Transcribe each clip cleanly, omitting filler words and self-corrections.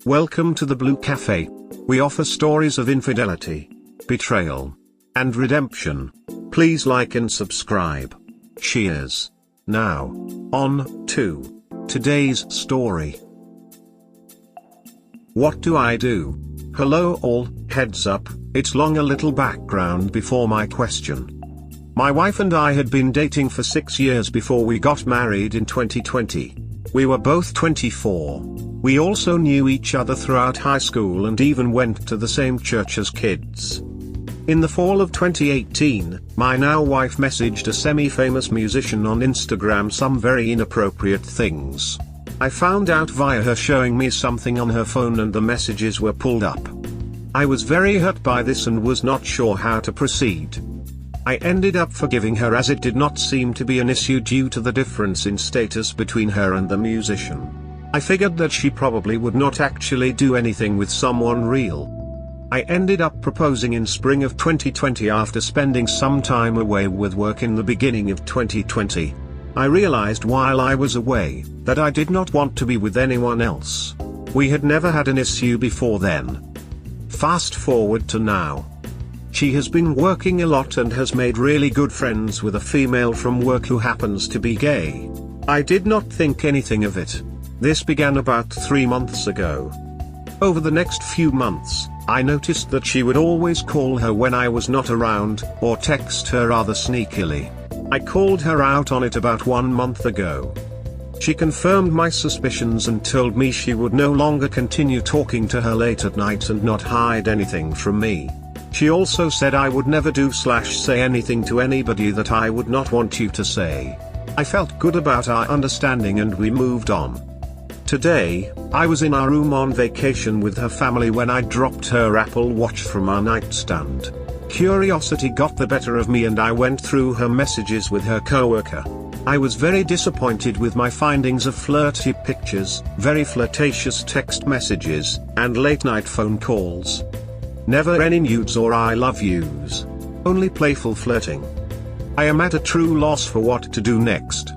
Welcome to the Blue Cafe. We offer stories of infidelity, betrayal, and redemption. Please like and subscribe. Cheers. Now, on to today's story. What do I do? Hello all, heads up, it's long a little background before my question. My wife and I had been dating for 6 years before we got married in 2020. We were both 24. We also knew each other throughout high school and even went to the same church as kids. In the fall of 2018, my now wife messaged a semi-famous musician on Instagram some very inappropriate things. I found out via her showing me something on her phone and the messages were pulled up. I was very hurt by this and was not sure how to proceed. I ended up forgiving her as it did not seem to be an issue due to the difference in status between her and the musician. I figured that she probably would not actually do anything with someone real. I ended up proposing in spring of 2020 after spending some time away with work in the beginning of 2020. I realized while I was away, that I did not want to be with anyone else. We had never had an issue before then. Fast forward to now. She has been working a lot and has made really good friends with a female from work who happens to be gay. I did not think anything of it. This began about 3 months ago. Over the next few months, I noticed that she would always call her when I was not around, or text her rather sneakily. I called her out on it about 1 month ago. She confirmed my suspicions and told me she would no longer continue talking to her late at night and not hide anything from me. She also said I would never do/say anything to anybody that I would not want you to say. I felt good about our understanding and we moved on. Today, I was in our room on vacation with her family when I dropped her Apple Watch from our nightstand. Curiosity got the better of me and I went through her messages with her coworker. I was very disappointed with my findings of flirty pictures, very flirtatious text messages, and late-night phone calls. Never any nudes or I love yous. Only playful flirting. I am at a true loss for what to do next.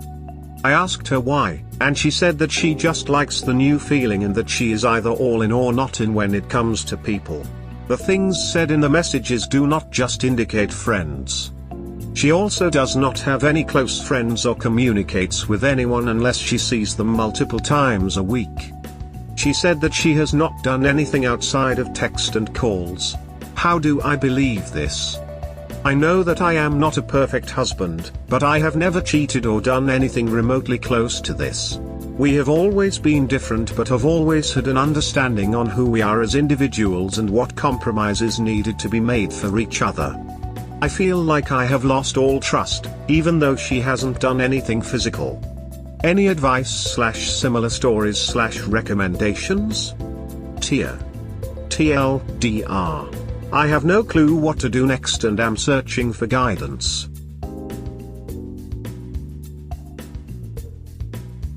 I asked her why, and she said that she just likes the new feeling and that she is either all in or not in when it comes to people. The things said in the messages do not just indicate friends. She also does not have any close friends or communicates with anyone unless she sees them multiple times a week. She said that she has not done anything outside of text and calls. How do I believe this? I know that I am not a perfect husband, but I have never cheated or done anything remotely close to this. We have always been different but have always had an understanding on who we are as individuals and what compromises needed to be made for each other. I feel like I have lost all trust, even though she hasn't done anything physical. Any advice/similar stories/recommendations? TLDR. I have no clue what to do next and am searching for guidance.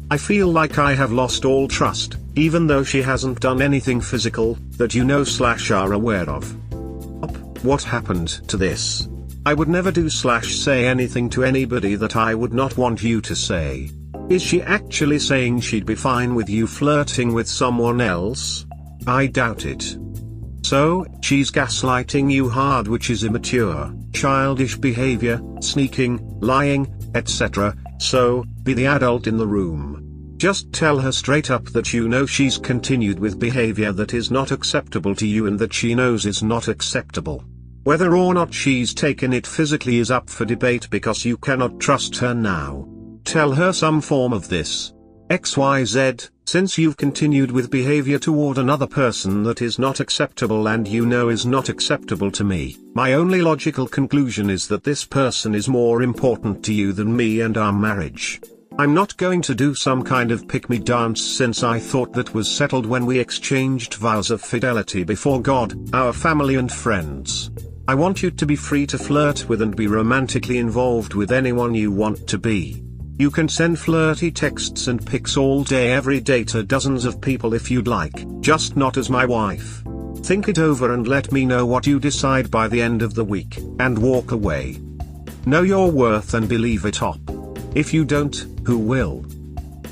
I feel like I have lost all trust, even though she hasn't done anything physical, that you know/are aware of. What happened to this? I would never do/say anything to anybody that I would not want you to say. Is she actually saying she'd be fine with you flirting with someone else? I doubt it. So, she's gaslighting you hard, which is immature, childish behavior, sneaking, lying, etc. So, be the adult in the room. Just tell her straight up that you know she's continued with behavior that is not acceptable to you and that she knows is not acceptable. Whether or not she's taken it physically is up for debate because you cannot trust her now. Tell her some form of this. XYZ, since you've continued with behavior toward another person that is not acceptable and you know is not acceptable to me, my only logical conclusion is that this person is more important to you than me and our marriage. I'm not going to do some kind of pick-me dance since I thought that was settled when we exchanged vows of fidelity before God, our family and friends. I want you to be free to flirt with and be romantically involved with anyone you want to be. You can send flirty texts and pics all day every day to dozens of people if you'd like, just not as my wife. Think it over and let me know what you decide by the end of the week, and walk away. Know your worth and believe it up. If you don't, who will?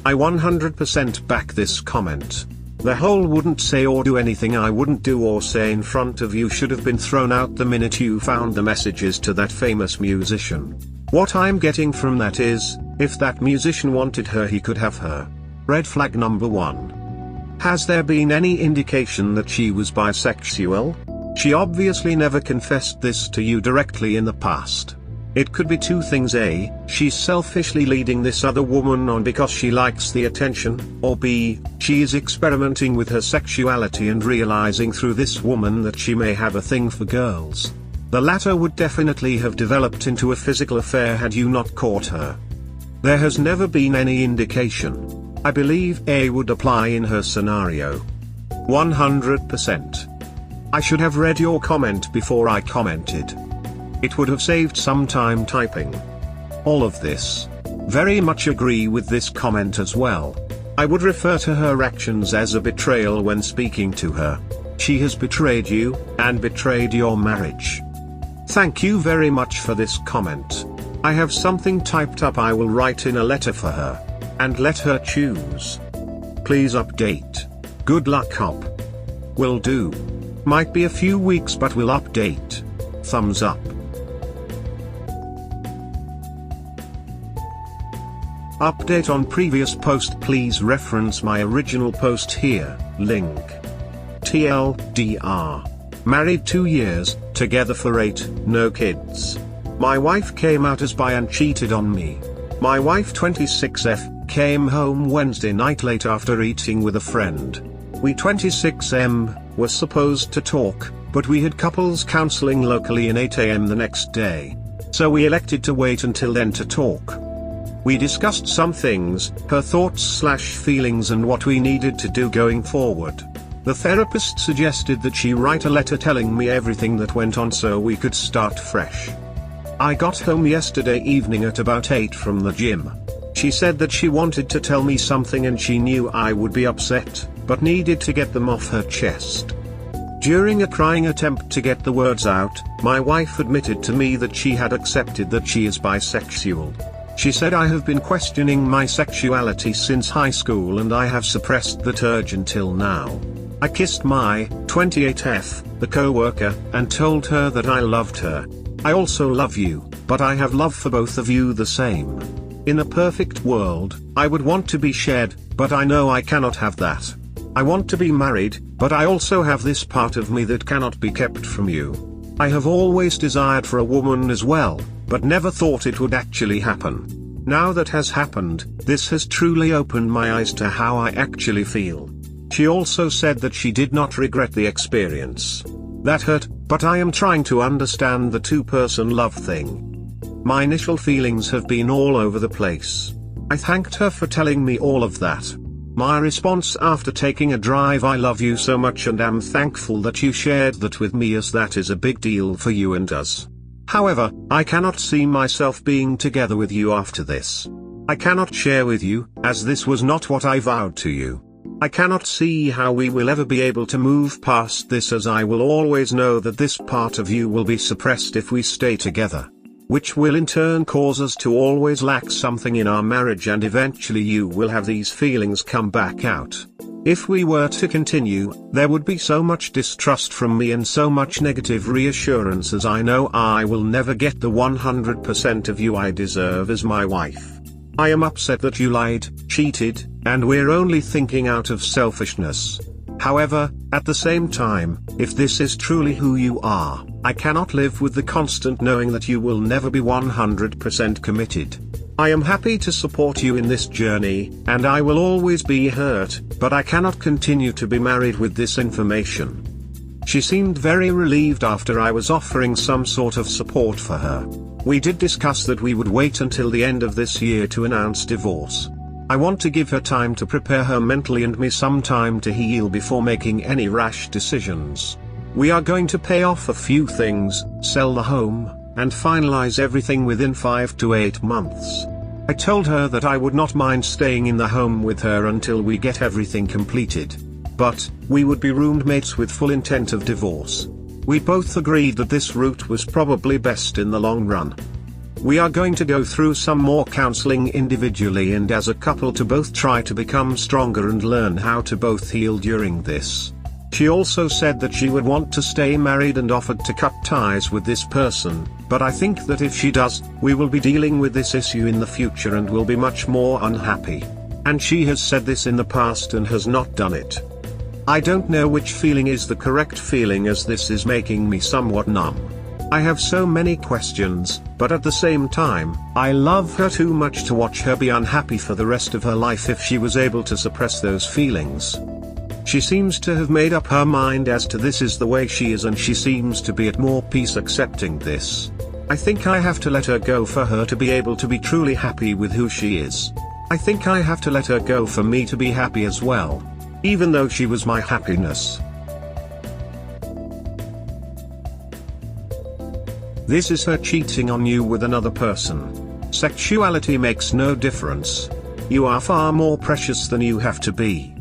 I 100% back this comment. The whole wouldn't say or do anything I wouldn't do or say in front of you should have been thrown out the minute you found the messages to that famous musician. What I'm getting from that is, if that musician wanted her he could have her. Red flag number 1. Has there been any indication that she was bisexual? She obviously never confessed this to you directly in the past. It could be two things: A, she's selfishly leading this other woman on because she likes the attention, or B, she is experimenting with her sexuality and realizing through this woman that she may have a thing for girls. The latter would definitely have developed into a physical affair had you not caught her. There has never been any indication. I believe A would apply in her scenario. 100%. I should have read your comment before I commented. It would have saved some time typing. All of this. Very much agree with this comment as well. I would refer to her actions as a betrayal when speaking to her. She has betrayed you, and betrayed your marriage. Thank you very much for this comment. I have something typed up I will write in a letter for her. And let her choose. Please update. Good luck, Hop. Will do. Might be a few weeks but will update. Thumbs up. Update on previous post: please reference my original post here, link. TLDR. Married 2 years, together for 8, no kids. My wife came out as bi and cheated on me. My wife 26F, came home Wednesday night late after eating with a friend. We 26M, were supposed to talk, but we had couples counseling locally in 8 AM the next day. So we elected to wait until then to talk. We discussed some things, her thoughts/feelings and what we needed to do going forward. The therapist suggested that she write a letter telling me everything that went on so we could start fresh. I got home yesterday evening at about 8 from the gym. She said that she wanted to tell me something and she knew I would be upset, but needed to get them off her chest. During a crying attempt to get the words out, my wife admitted to me that she had accepted that she is bisexual. She said, I have been questioning my sexuality since high school and I have suppressed that urge until now. I kissed my 28F, the co-worker, and told her that I loved her. I also love you, but I have love for both of you the same. In a perfect world, I would want to be shared, but I know I cannot have that. I want to be married, but I also have this part of me that cannot be kept from you. I have always desired for a woman as well, but never thought it would actually happen. Now that has happened, this has truly opened my eyes to how I actually feel. She also said that she did not regret the experience. That hurt, but I am trying to understand the two-person love thing. My initial feelings have been all over the place. I thanked her for telling me all of that. My response after taking a drive: I love you so much and am thankful that you shared that with me, as that is a big deal for you and us. However, I cannot see myself being together with you after this. I cannot share with you, as this was not what I vowed to you. I cannot see how we will ever be able to move past this, as I will always know that this part of you will be suppressed if we stay together. Which will in turn cause us to always lack something in our marriage, and eventually you will have these feelings come back out. If we were to continue, there would be so much distrust from me and so much negative reassurance, as I know I will never get the 100% of you I deserve as my wife. I am upset that you lied, cheated, and we're only thinking out of selfishness. However, at the same time, if this is truly who you are, I cannot live with the constant knowing that you will never be 100% committed. I am happy to support you in this journey, and I will always be hurt, but I cannot continue to be married with this information. She seemed very relieved after I was offering some sort of support for her. We did discuss that we would wait until the end of this year to announce divorce. I want to give her time to prepare her mentally and me some time to heal before making any rash decisions. We are going to pay off a few things, sell the home, and finalize everything within 5 to 8 months. I told her that I would not mind staying in the home with her until we get everything completed. But, we would be roommates with full intent of divorce. We both agreed that this route was probably best in the long run. We are going to go through some more counseling individually and as a couple to both try to become stronger and learn how to both heal during this. She also said that she would want to stay married and offered to cut ties with this person, but I think that if she does, we will be dealing with this issue in the future and will be much more unhappy. And she has said this in the past and has not done it. I don't know which feeling is the correct feeling, as this is making me somewhat numb. I have so many questions, but at the same time, I love her too much to watch her be unhappy for the rest of her life if she was able to suppress those feelings. She seems to have made up her mind as to this is the way she is, and she seems to be at more peace accepting this. I think I have to let her go for her to be able to be truly happy with who she is. I think I have to let her go for me to be happy as well. Even though she was my happiness. This is her cheating on you with another person. Sexuality makes no difference. You are far more precious than you have to be.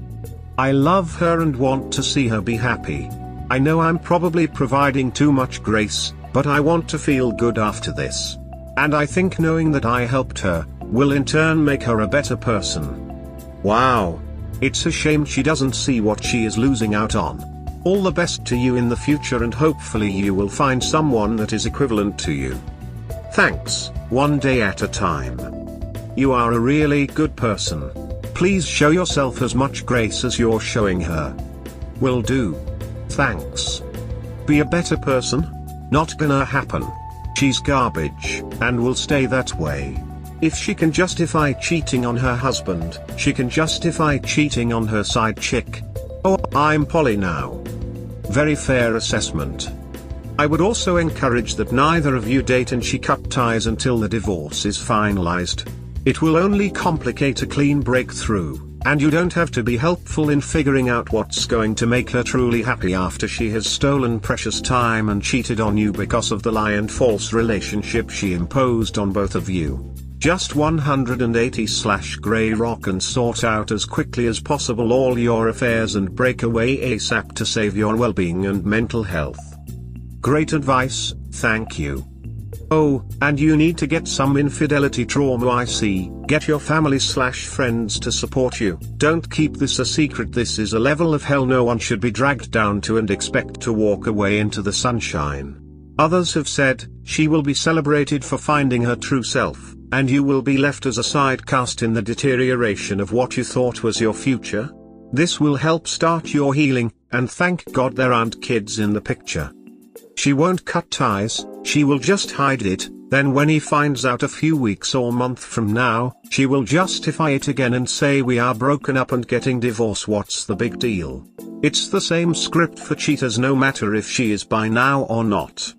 I love her and want to see her be happy. I know I'm probably providing too much grace, but I want to feel good after this. And I think knowing that I helped her, will in turn make her a better person. Wow. It's a shame she doesn't see what she is losing out on. All the best to you in the future, and hopefully you will find someone that is equivalent to you. Thanks, one day at a time. You are a really good person. Please show yourself as much grace as you're showing her. Will do. Thanks. Be a better person? Not gonna happen. She's garbage, and will stay that way. If she can justify cheating on her husband, she can justify cheating on her side chick. Oh, I'm poly now. Very fair assessment. I would also encourage that neither of you date and she cut ties until the divorce is finalized. It will only complicate a clean breakthrough, and you don't have to be helpful in figuring out what's going to make her truly happy after she has stolen precious time and cheated on you because of the lie and false relationship she imposed on both of you. Just 180/grey rock and sort out as quickly as possible all your affairs and break away ASAP to save your well-being and mental health. Great advice, thank you. Oh, and you need to get some infidelity trauma. I see. Get your family/friends to support you. Don't keep this a secret. This is a level of hell no one should be dragged down to and expect to walk away into the sunshine. Others have said, she will be celebrated for finding her true self, and you will be left as a side cast in the deterioration of what you thought was your future. This will help start your healing, and thank God there aren't kids in the picture. She won't cut ties, she will just hide it, then when he finds out a few weeks or month from now, she will justify it again and say we are broken up and getting divorced. What's the big deal? It's the same script for cheaters no matter if she is bi now or not.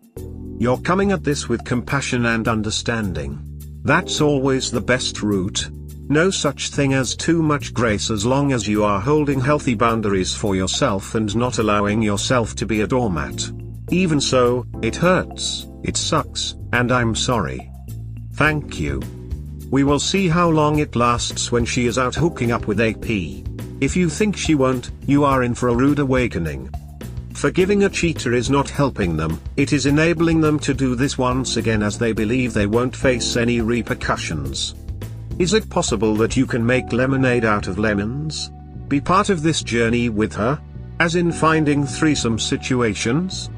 You're coming at this with compassion and understanding. That's always the best route. No such thing as too much grace as long as you are holding healthy boundaries for yourself and not allowing yourself to be a doormat. Even so, it hurts, it sucks, and I'm sorry. Thank you. We will see how long it lasts when she is out hooking up with AP. If you think she won't, you are in for a rude awakening. Forgiving a cheater is not helping them, it is enabling them to do this once again as they believe they won't face any repercussions. Is it possible that you can make lemonade out of lemons? Be part of this journey with her? As in finding threesome situations?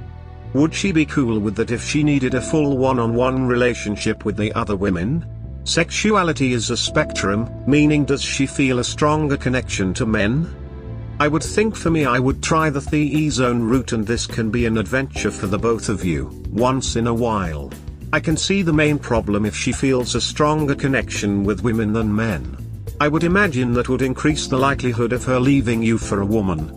Would she be cool with that if she needed a full one-on-one relationship with the other women? Sexuality is a spectrum, meaning does she feel a stronger connection to men? I would think for me I would try the THE zone route, and this can be an adventure for the both of you, once in a while. I can see the main problem if she feels a stronger connection with women than men. I would imagine that would increase the likelihood of her leaving you for a woman.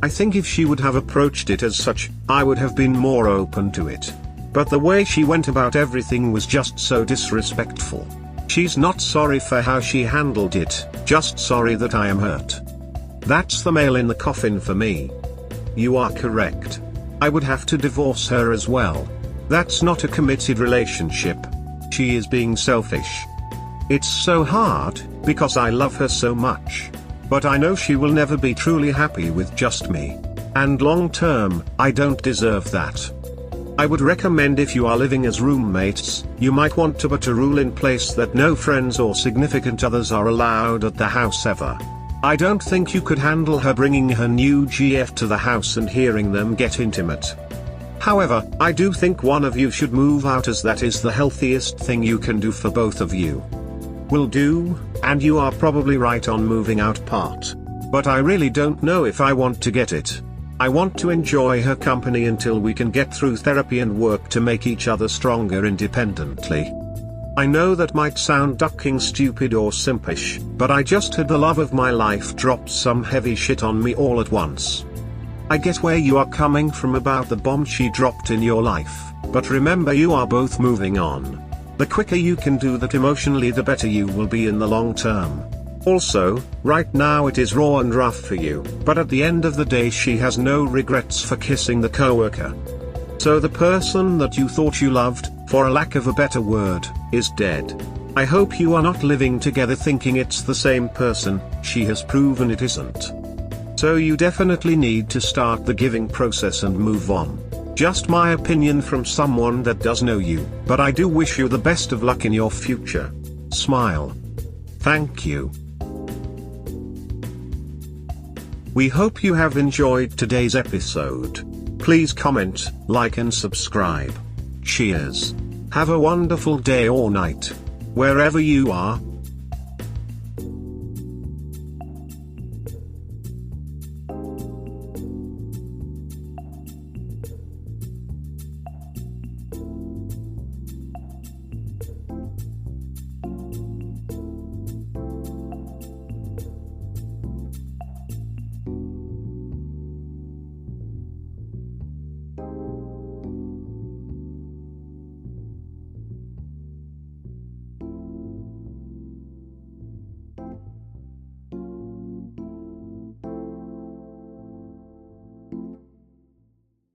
I think if she would have approached it as such, I would have been more open to it. But the way she went about everything was just so disrespectful. She's not sorry for how she handled it, just sorry that I am hurt. That's the nail in the coffin for me. You are correct. I would have to divorce her as well. That's not a committed relationship. She is being selfish. It's so hard, because I love her so much. But I know she will never be truly happy with just me. And long term, I don't deserve that. I would recommend if you are living as roommates, you might want to put a rule in place that no friends or significant others are allowed at the house ever. I don't think you could handle her bringing her new GF to the house and hearing them get intimate. However, I do think one of you should move out, as that is the healthiest thing you can do for both of you. Will do, and you are probably right on moving out part. But I really don't know if I want to get it. I want to enjoy her company until we can get through therapy and work to make each other stronger independently. I know that might sound ducking stupid or simpish, but I just had the love of my life drop some heavy shit on me all at once. I get where you are coming from about the bomb she dropped in your life, but remember, you are both moving on. The quicker you can do that emotionally, the better you will be in the long term. Also, right now it is raw and rough for you, but at the end of the day she has no regrets for kissing the coworker. So the person that you thought you loved, for a lack of a better word, is dead. I hope you are not living together thinking it's the same person. She has proven it isn't. So you definitely need to start the giving process and move on. Just my opinion from someone that does know you, but I do wish you the best of luck in your future. Smile. Thank you. We hope you have enjoyed today's episode. Please comment, like and subscribe. Cheers. Have a wonderful day or night. Wherever you are.